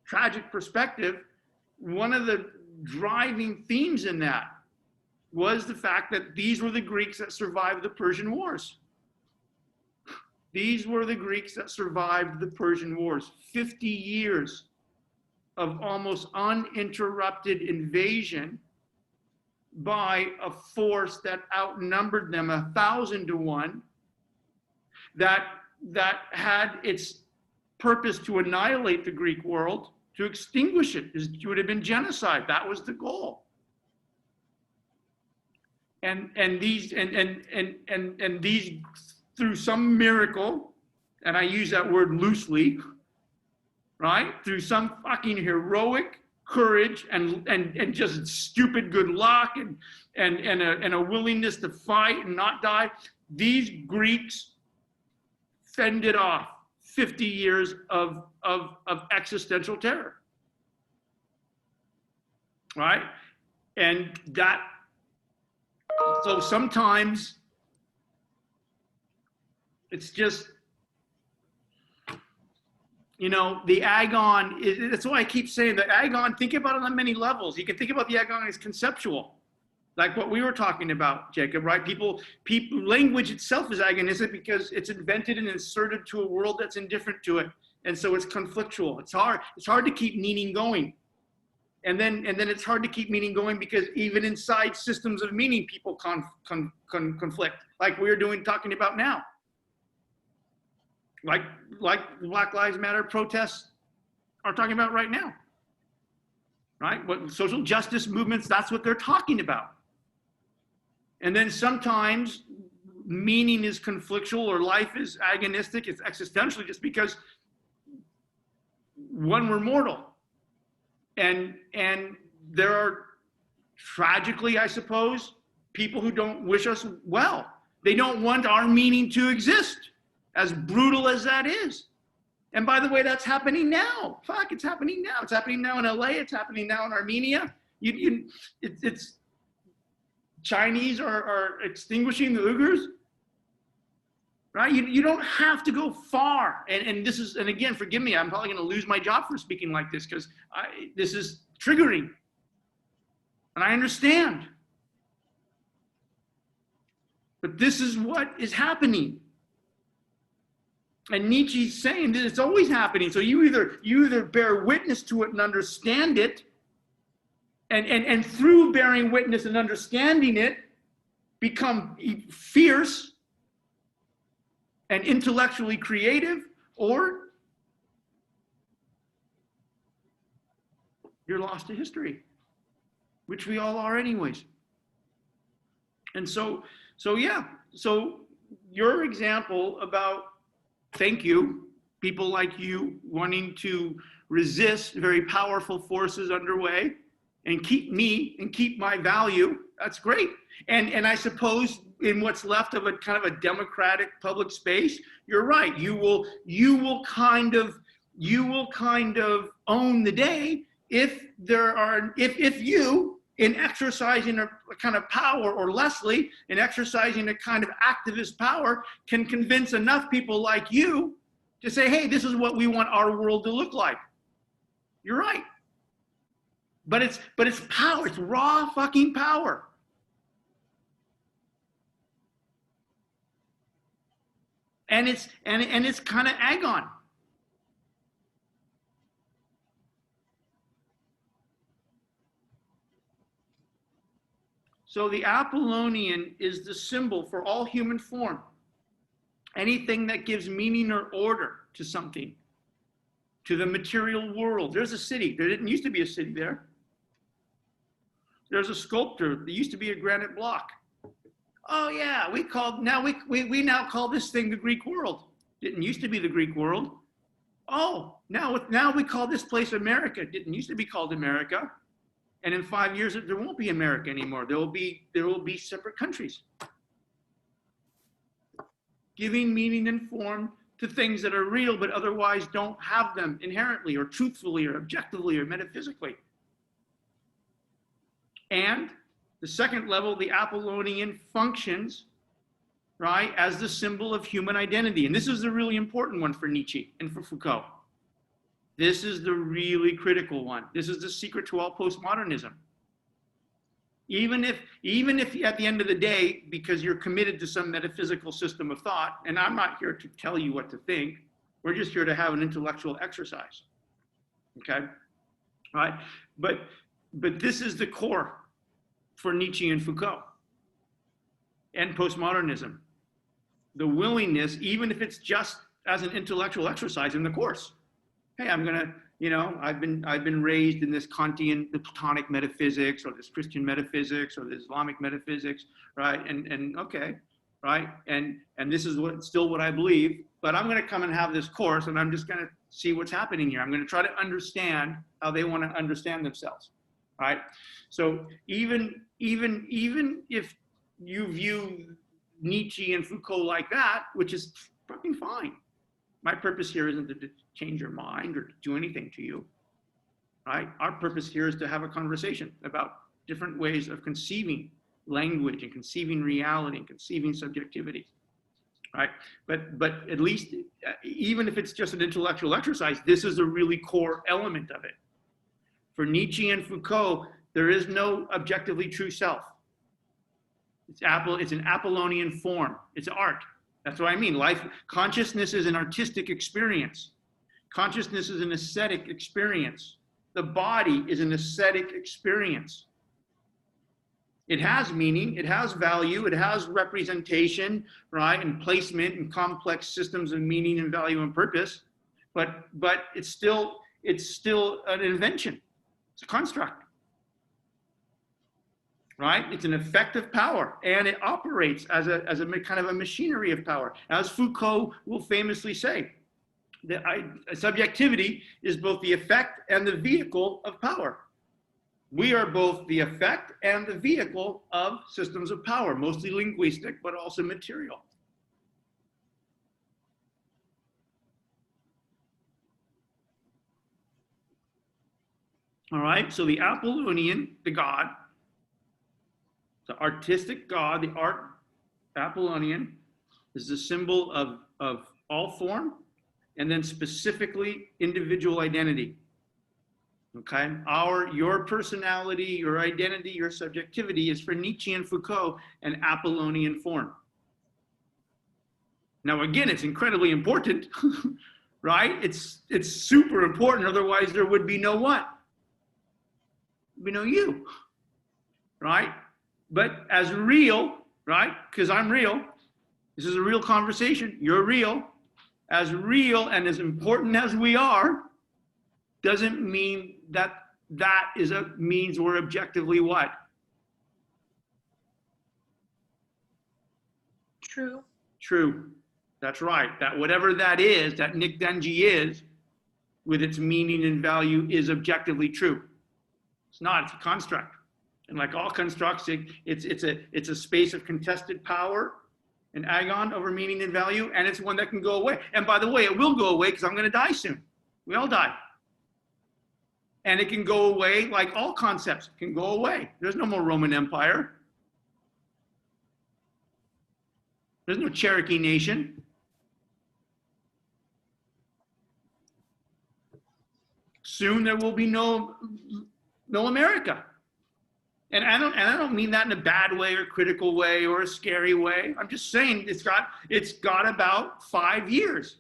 Speaker 1: tragic perspective, one of the driving themes in that was the fact that these were the Greeks that survived the Persian Wars. These were the Greeks that survived the Persian Wars. 50 years of almost uninterrupted invasion by a force that outnumbered them 1,000 to 1, that had its purpose to annihilate the Greek world, to extinguish it. It would have been genocide. That was the goal. And these through some miracle, and I use that word loosely, right? Through some fucking heroic courage and just stupid good luck and a willingness to fight and not die, these Greeks fended off 50 years of existential terror, right? And that So sometimes it's just, you know, the agon is, that's why I keep saying the agon, think about it on many levels. You can think about the agon as conceptual, like what we were talking about, Jacob, right? People, language itself is agonistic because it's invented and inserted to a world that's indifferent to it. And so it's conflictual. It's hard to keep meaning going. And then it's hard to keep meaning going because even inside systems of meaning, people conflict, like we're talking about now. Like the Black Lives Matter protests are talking about right now, right? What social justice movements, that's what they're talking about. And then sometimes meaning is conflictual or life is agonistic, it's existential just because one, we're mortal. And there are tragically, I suppose, people who don't wish us well. They don't want our meaning to exist, as brutal as that is. And by the way, that's happening now. Fuck, it's happening now. It's happening now in LA. It's happening now in Armenia. It's Chinese are extinguishing the Uyghurs, right? You don't have to go far. And this is, and again, forgive me, I'm probably going to lose my job for speaking like this because this is triggering. And I understand. But this is what is happening. And Nietzsche's saying that it's always happening. So you either bear witness to it and understand it, and through bearing witness and understanding it, become fierce and intellectually creative, or you're lost to history, which we all are anyways. And so yeah, so your example about, thank you, people like you wanting to resist very powerful forces underway and keep me and keep my value, that's great. And I suppose in what's left of a kind of a democratic public space, you're right. You will kind of own the day if you, in exercising a kind of power, or Leslie, in exercising a kind of activist power, can convince enough people like you to say, hey, this is what we want our world to look like. You're right. But it's power, it's raw fucking power. And it's kind of agon. So the Apollonian is the symbol for all human form. Anything that gives meaning or order to something, to the material world. There's a city. There didn't used to be a city there. There's a sculptor. There used to be a granite block. Oh yeah, we now call this thing the Greek world. Didn't used to be the Greek world. Oh, now we call this place America. Didn't used to be called America. And in 5 years, there won't be America anymore. There will be separate countries. Giving meaning and form to things that are real, but otherwise don't have them inherently or truthfully or objectively or metaphysically. And the second level, the Apollonian functions, right, as the symbol of human identity. And this is the really important one for Nietzsche and for Foucault. This is the really critical one. This is the secret to all postmodernism. Even if at the end of the day, because you're committed to some metaphysical system of thought, and I'm not here to tell you what to think, we're just here to have an intellectual exercise, okay? All right, but this is the core for Nietzsche and Foucault and postmodernism. The willingness, even if it's just as an intellectual exercise in the course. Hey, I'm gonna, I've been raised in this Kantian, the Platonic metaphysics, or this Christian metaphysics, or the Islamic metaphysics, right? And okay, right? And this is still what I believe, but I'm gonna come and have this course, and I'm just gonna see what's happening here. I'm gonna try to understand how they want to understand themselves, right? So even if you view Nietzsche and Foucault like that, which is fucking fine. My purpose here isn't to change your mind or to do anything to you, right? Our purpose here is to have a conversation about different ways of conceiving language and conceiving reality and conceiving subjectivity, right? But at least, even if it's just an intellectual exercise, this is a really core element of it. For Nietzsche and Foucault, there is no objectively true self. It's an Apollonian form. It's art. That's what I mean. Consciousness is an artistic experience. Consciousness is an aesthetic experience. The body is an aesthetic experience. It has meaning, it has value, it has representation, right, and placement and complex systems of meaning and value and purpose, but it's still an invention. It's a construct. Right? It's an effective power, and it operates as a kind of a machinery of power. As Foucault will famously say, subjectivity is both the effect and the vehicle of power. We are both the effect and the vehicle of systems of power, mostly linguistic, but also material. All right, so the Apollonian, the god, the artistic god, the art Apollonian, is the symbol of all form, and then specifically individual identity. Okay, your personality, your identity, your subjectivity is for Nietzsche and Foucault an Apollonian form. Now again, it's incredibly important, right? It's super important, otherwise there would be no what? There'd be no you, right? But as real, right? Because I'm real. This is a real conversation. You're real. As real and as important as we are, doesn't mean that means we're objectively what?
Speaker 4: True.
Speaker 1: True. That's right. That whatever that is, that Nick Denji is, with its meaning and value, is objectively true. It's not. It's a construct. And like all constructs, it's a space of contested power and agon over meaning and value, and it's one that can go away. And by the way, it will go away because I'm going to die soon. We all die. And it can go away like all concepts can go away. There's no more Roman Empire. There's no Cherokee nation. Soon there will be no America. And I don't mean that in a bad way or critical way or a scary way. I'm just saying it's got about 5 years.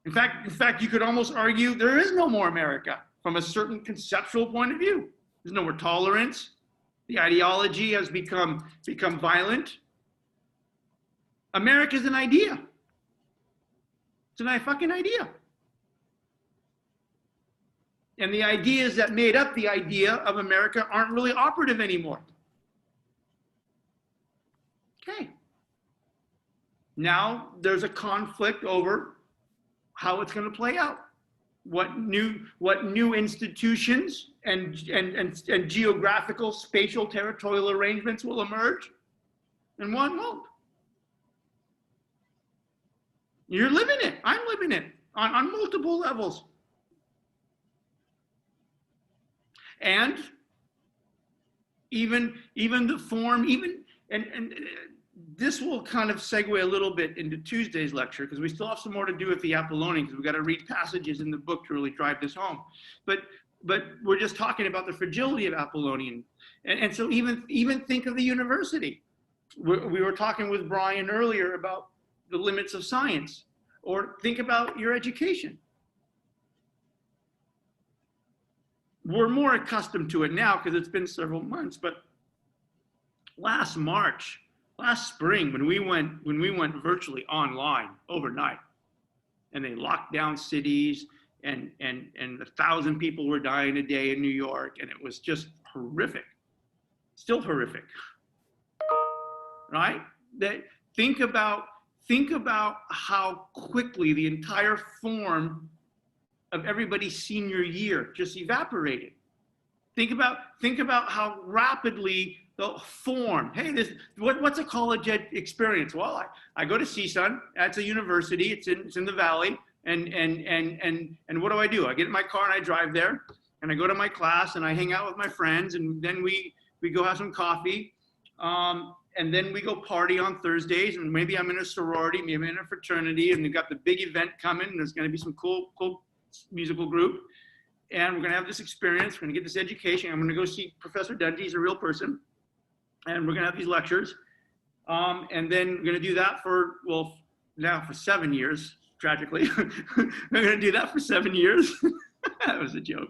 Speaker 1: In fact, you could almost argue there is no more America from a certain conceptual point of view. There's no more tolerance. The ideology has become violent. America's an idea. It's a fucking idea. And the ideas that made up the idea of America aren't really operative anymore. Okay. Now there's a conflict over how it's going to play out. What new institutions and geographical, spatial, territorial arrangements will emerge, and one won't. You're living it. I'm living it on multiple levels. And even the form, and this will kind of segue a little bit into Tuesday's lecture, because we still have some more to do with the Apollonian, because we've got to read passages in the book to really drive this home. But we're just talking about the fragility of Apollonian. And so even think of the university. We were talking with Brian earlier about the limits of science, or think about your education. We're more accustomed to it now because it's been several months, but last spring, when we went virtually online overnight, and they locked down cities, and 1,000 people were dying a day in New York, and it was just horrific, still horrific, right? Think about how quickly the entire form of everybody's senior year just evaporated. Think about how rapidly the form. Hey, what's a college experience? Well, I go to CSUN. That's a university. It's in the valley. And what do? I get in my car and I drive there, and I go to my class and I hang out with my friends, and then we go have some coffee, And then we go party on Thursdays, and maybe I'm in a sorority, maybe in a fraternity, and we've got the big event coming, and there's going to be some cool musical group. And we're going to have this experience. We're going to get this education. I'm going to go see Professor Dungy. He's a real person. And we're going to have these lectures. And then we're going to do that for, well, now for 7 years, tragically. We're going to do that for 7 years. That was a joke.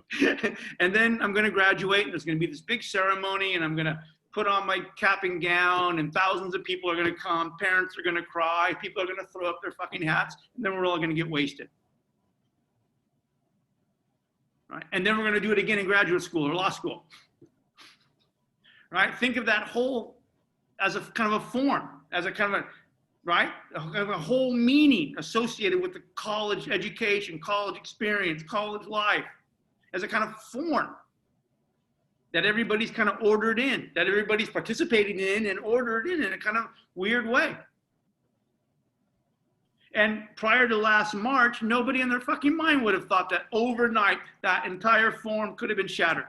Speaker 1: And then I'm going to graduate, and there's going to be this big ceremony, and I'm going to put on my cap and gown, and thousands of people are going to come. Parents are going to cry. People are going to throw up their fucking hats. And then we're all going to get wasted. Right? And then we're going to do it again in graduate school or law school. Right? Think of that whole as a kind of a form, as a kind of a, right? A whole meaning associated with the college education, college experience, college life, as a kind of form that everybody's kind of ordered in, that everybody's participating in and ordered in a kind of weird way. And prior to last March, nobody in their fucking mind would have thought that overnight that entire form could have been shattered.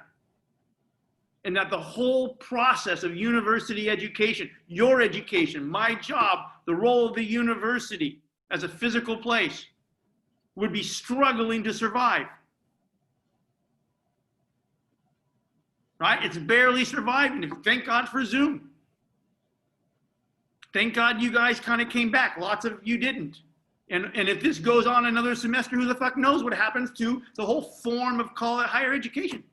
Speaker 1: And that the whole process of university education, your education, my job, the role of the university as a physical place would be struggling to survive. Right? It's barely surviving. Thank God for Zoom. Thank God you guys kind of came back. Lots of you didn't. And if this goes on another semester, who the fuck knows what happens to the whole form of higher education.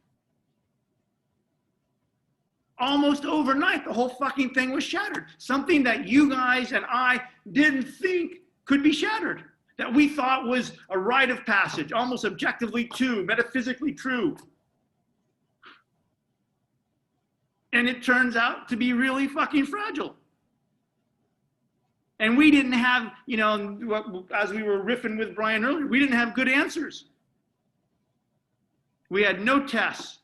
Speaker 1: Almost overnight, the whole fucking thing was shattered. Something that you guys and I didn't think could be shattered. That we thought was a rite of passage, almost objectively true, metaphysically true. And it turns out to be really fucking fragile. And we didn't have, you know, as we were riffing with Brian earlier, we didn't have good answers. We had no tests.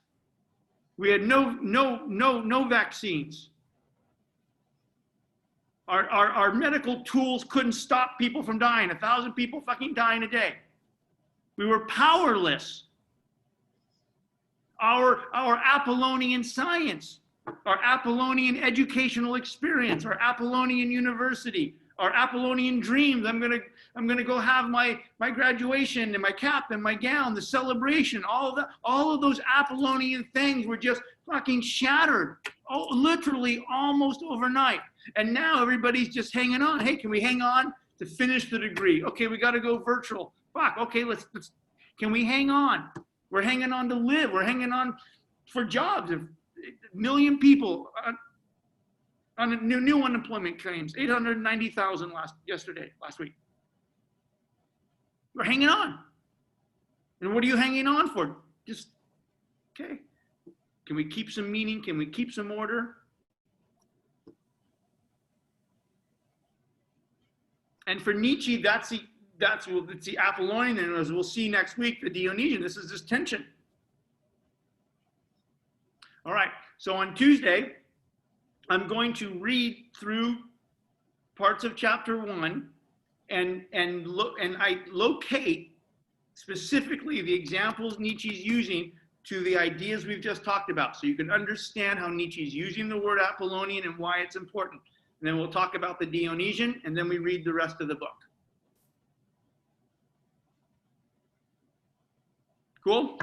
Speaker 1: We had no vaccines. Our medical tools couldn't stop people from dying. 1,000 people fucking dying a day. We were powerless. Our Apollonian science, our Apollonian educational experience, our Apollonian university, our Apollonian dreams. I'm gonna go have my graduation and my cap and my gown, the celebration, all of those Apollonian things were just fucking shattered, literally almost overnight. And now everybody's just hanging on. Hey, can we hang on to finish the degree? Okay, we got to go virtual. Fuck. Okay, let's. Can we hang on? We're hanging on to live. We're hanging on for jobs. A million people on new unemployment claims, 890,000 last week. We're hanging on. And what are you hanging on for? Just, okay. Can we keep some meaning? Can we keep some order? And for Nietzsche, that's the Apollonian, and as we'll see next week, the Dionysian. This is this tension. All right, so on Tuesday, I'm going to read through parts of chapter 1 and I locate specifically the examples Nietzsche's using to the ideas we've just talked about, so you can understand how Nietzsche's using the word Apollonian and why it's important. And then we'll talk about the Dionysian, and then we read the rest of the book. Cool?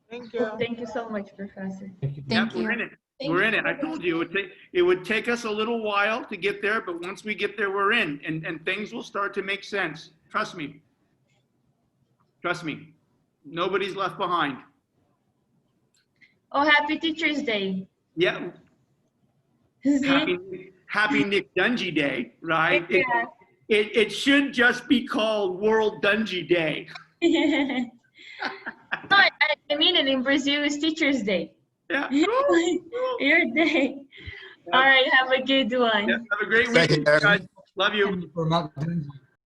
Speaker 4: Thank you.
Speaker 3: Thank you so much, Professor.
Speaker 5: Thank you.
Speaker 2: Thank you.
Speaker 1: We're in it. We're in it. I told you it would take us a little while to get there, but once we get there, we're in, and things will start to make sense. Trust me. Trust me. Nobody's left behind.
Speaker 3: Oh, happy Teacher's Day.
Speaker 1: Yeah.
Speaker 3: Is it?
Speaker 1: Happy Nick Dungy Day, right?
Speaker 3: Yeah.
Speaker 1: It should just be called World Dungy Day.
Speaker 3: No, I mean it in Brazil is Teacher's Day.
Speaker 1: Yeah. Cool.
Speaker 3: Your day.
Speaker 1: Yeah.
Speaker 3: All right, have a good one.
Speaker 1: Yeah, have a great
Speaker 6: Thank you,
Speaker 1: week,
Speaker 6: Aaron.
Speaker 1: guys. Love you.
Speaker 5: For Mount Dungy.